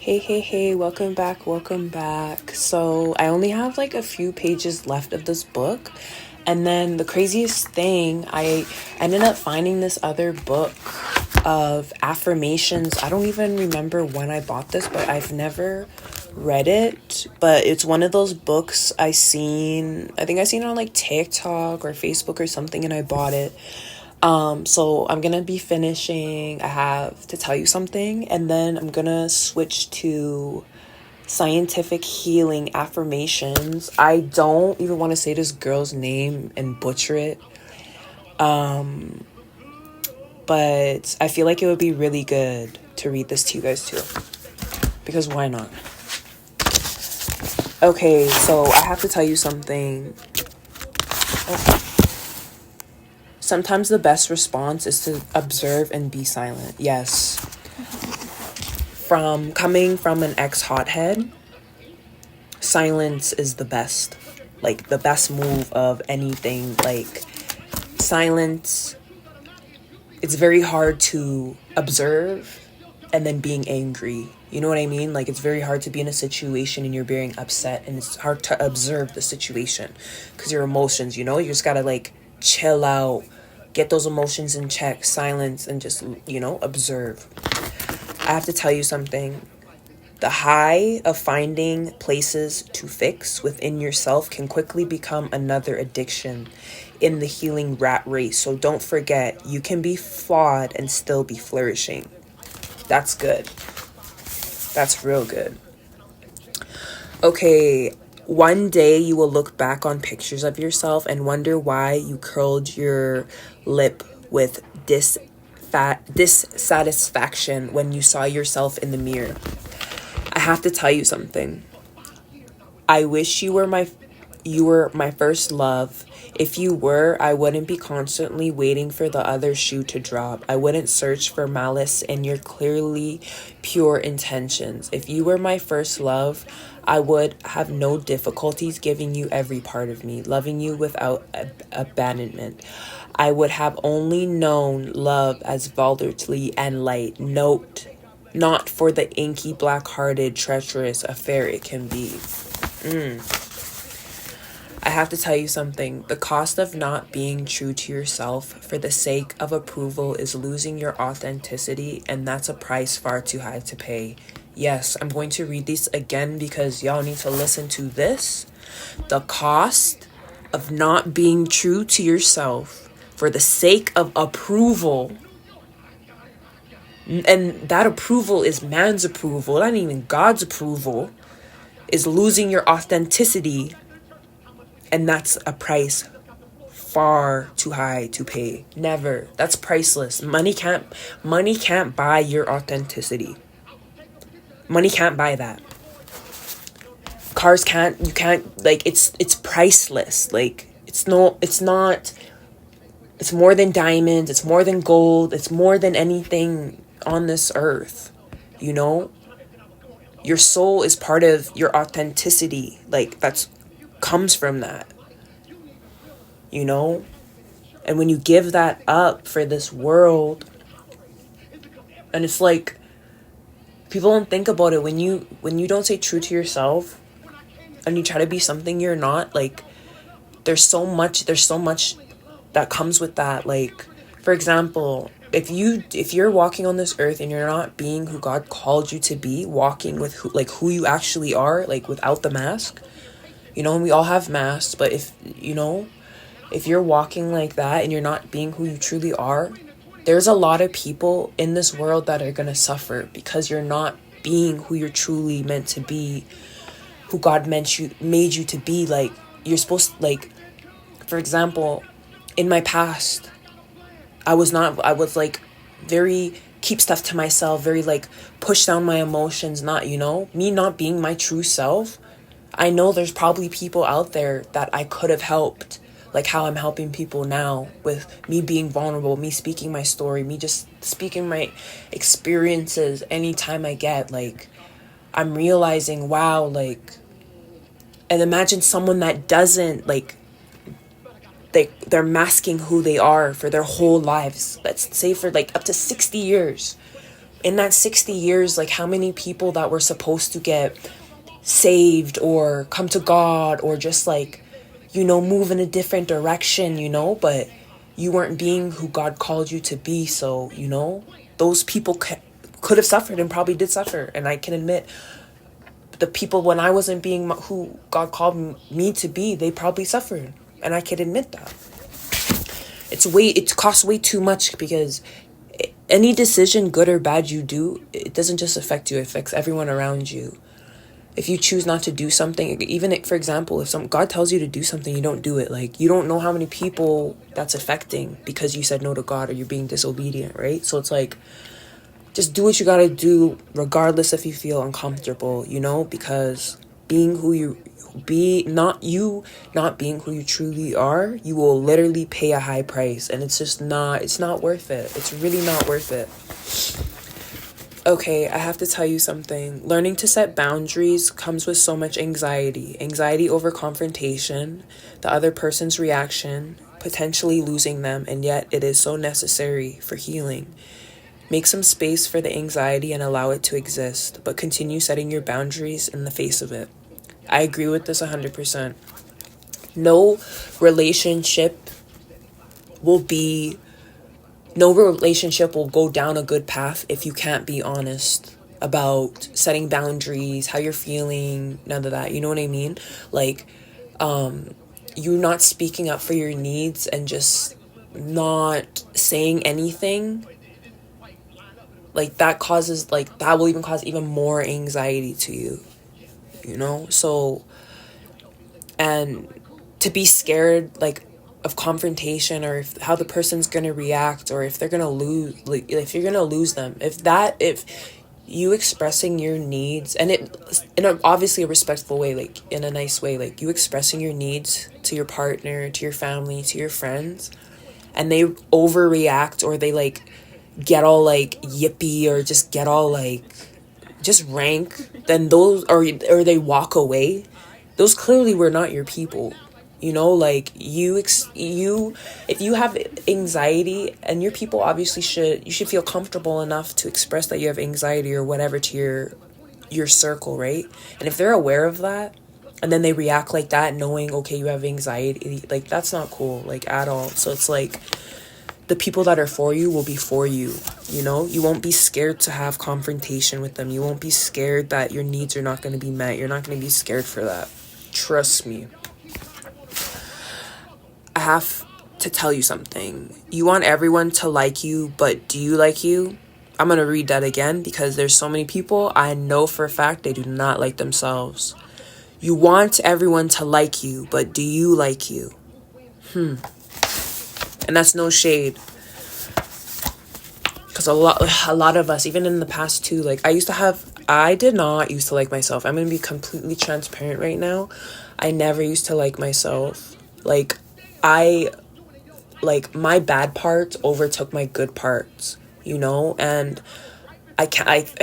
Hey, welcome back. So, I only have like a few pages left of this book. And then the craziest thing, I ended up finding this other book of affirmations. I don't even remember when I bought this, but I've never read it. But it's one of those books I think I seen it on like TikTok or Facebook or something, and I bought it. So I'm gonna be finishing. I have to tell you something, and then I'm gonna switch to scientific healing affirmations. I don't even want to say this girl's name and butcher it, but I feel like it would be really good to read this to you guys too, because why not? Okay, so I have to tell you something. Sometimes the best response is to observe and be silent. Yes. From coming from an ex-hothead, silence is the best. Like, the best move of anything. Like, silence, it's very hard to observe and then being angry. You know what I mean? Like, it's very hard to be in a situation and you're being upset, and it's hard to observe the situation because your emotions, you just gotta, like, chill out, get those emotions in check, silence, and just, observe. I have to tell you something. The high of finding places to fix within yourself can quickly become another addiction in the healing rat race. So don't forget, you can be flawed and still be flourishing. That's good. That's real good. Okay, one day you will look back on pictures of yourself and wonder why you curled your lip with dissatisfaction when you saw yourself in the mirror. I have to tell you something. I wish you were my first love. If you were, I wouldn't be constantly waiting for the other shoe to drop. I wouldn't search for malice in your clearly pure intentions. If you were my first love, I would have no difficulties giving you every part of me, loving you without abandonment. I would have only known love as voluptuously and light. Note, not for the inky, black-hearted, treacherous affair it can be. I have to tell you something. The cost of not being true to yourself for the sake of approval is losing your authenticity, and that's a price far too high to pay. Yes, I'm going to read these again because y'all need to listen to this. The cost of not being true to yourself for the sake of approval, and that approval is man's approval, not even God's approval, is losing your authenticity. And that's a price far too high to pay. Never. That's priceless. Money can't buy your authenticity. Money can't buy that. Cars you can't, like, it's priceless. Like, it's not, it's more than diamonds, it's more than gold, it's more than anything on this earth. Your soul is part of your authenticity. Like, that's comes from that, and when you give that up for this world, and it's like, people don't think about it, when you don't stay true to yourself and you try to be something you're not, like, there's so much that comes with that. Like, for example, if you're walking on this earth and you're not being who God called you to be, walking with who you actually are, like, without the mask, and we all have masks, but if you're walking like that and you're not being who you truly are, there's a lot of people in this world that are going to suffer because you're not being who you're truly meant to be, who God made you to be. Like, you're supposed to, like, for example, in my past, I was like very keep stuff to myself, very, like, push down my emotions, not, me not being my true self. I know there's probably people out there that I could have helped, like how I'm helping people now with me being vulnerable, me speaking my story, me just speaking my experiences anytime I get, like, I'm realizing, wow, like, and imagine someone that doesn't, like, they're masking who they are for their whole lives. Let's say for, like, up to 60 years. in that 60 years, like how many people that were supposed to get saved or come to God or just like, move in a different direction, but you weren't being who God called you to be. So, those people could have suffered and probably did suffer. And I can admit, the people when I wasn't being who God called me to be, they probably suffered. And I can admit that. It costs way too much, because any decision, good or bad, you do, it doesn't just affect you, it affects everyone around you. If you choose not to do something, even for example, if God tells you to do something, you don't do it. Like, you don't know how many people that's affecting because you said no to God or you're being disobedient, right? So it's like, just do what you gotta do, regardless if you feel uncomfortable, because being who you not being who you truly are, you will literally pay a high price, and it's not worth it. It's really not worth it. Okay, I have to tell you something. Learning to set boundaries comes with so much anxiety. Anxiety over confrontation, the other person's reaction, potentially losing them, and yet it is so necessary for healing. Make some space for the anxiety and allow it to exist, but continue setting your boundaries in the face of it. I agree with this 100%. No relationship will go down a good path if you can't be honest about setting boundaries, how you're feeling, none of that. You know what I mean? Like, you not speaking up for your needs and just not saying anything, like that will even cause even more anxiety to you, So, and to be scared, like, of confrontation, or how the person's gonna react, or if they're gonna lose, like, if you're gonna lose them, if you expressing your needs, and it in obviously a respectful way, like in a nice way, like you expressing your needs to your partner, to your family, to your friends, and they overreact, or they like get all like yippy, or just get all like just rank, then those, or they walk away, those clearly were not your people. Like if you have anxiety, and your people obviously you should feel comfortable enough to express that you have anxiety or whatever to your circle, right? And if they're aware of that, and then they react like that, knowing, okay, you have anxiety, like that's not cool, like at all. So it's like, the people that are for you will be for you, You won't be scared to have confrontation with them. You won't be scared that your needs are not going to be met. You're not going to be scared for that. Trust me. I have to tell you something. You want everyone to like you, but do you like you? I'm going to read that again, because there's so many people I know for a fact they do not like themselves. You want everyone to like you, but do you like you? And that's no shade. Because a lot of us, even in the past too, like I did not used to like myself. I'm going to be completely transparent right now. I never used to like myself. Like, my bad parts overtook my good parts, and I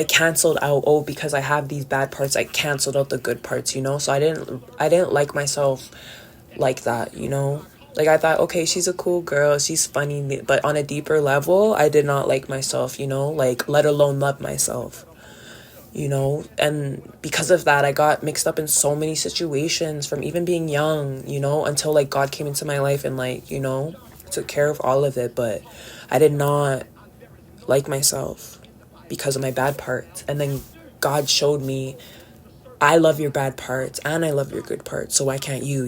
canceled out, because I have these bad parts, I canceled out the good parts, so I didn't like myself like that, Like, I thought, okay, she's a cool girl, she's funny, but on a deeper level, I did not like myself, like, let alone love myself, and because of that, I got mixed up in so many situations from even being young, until, like, God came into my life and, like, took care of all of it, but I did not like myself because of my bad parts, and then God showed me, I love your bad parts, and I love your good parts, so why can't you,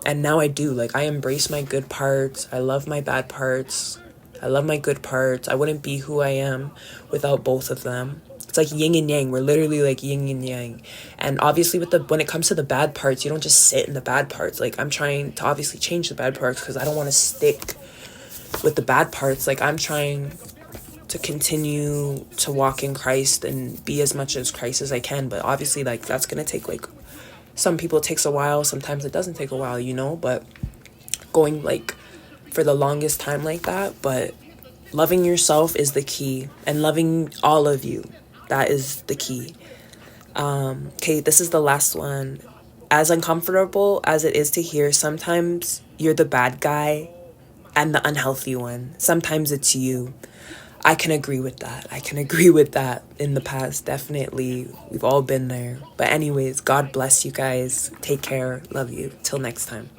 And now I do. Like, I embrace my good parts. I love my bad parts. I love my good parts. I wouldn't be who I am without both of them. It's like yin and yang. We're literally like yin and yang. And obviously when it comes to the bad parts, you don't just sit in the bad parts. Like, I'm trying to obviously change the bad parts because I don't want to stick with the bad parts. Like, I'm trying to continue to walk in Christ and be as much as Christ as I can. But obviously, like, that's going to take, like, some people it takes a while. Sometimes it doesn't take a while, but going, like, for the longest time like that. But loving yourself is the key, and loving all of you, that is the key. Okay, this is the last one. As uncomfortable as it is to hear, sometimes you're the bad guy and the unhealthy one. Sometimes it's you. I can agree with that. I can agree with that in the past. Definitely. We've all been there. But anyways, God bless you guys. Take care. Love you. Till next time.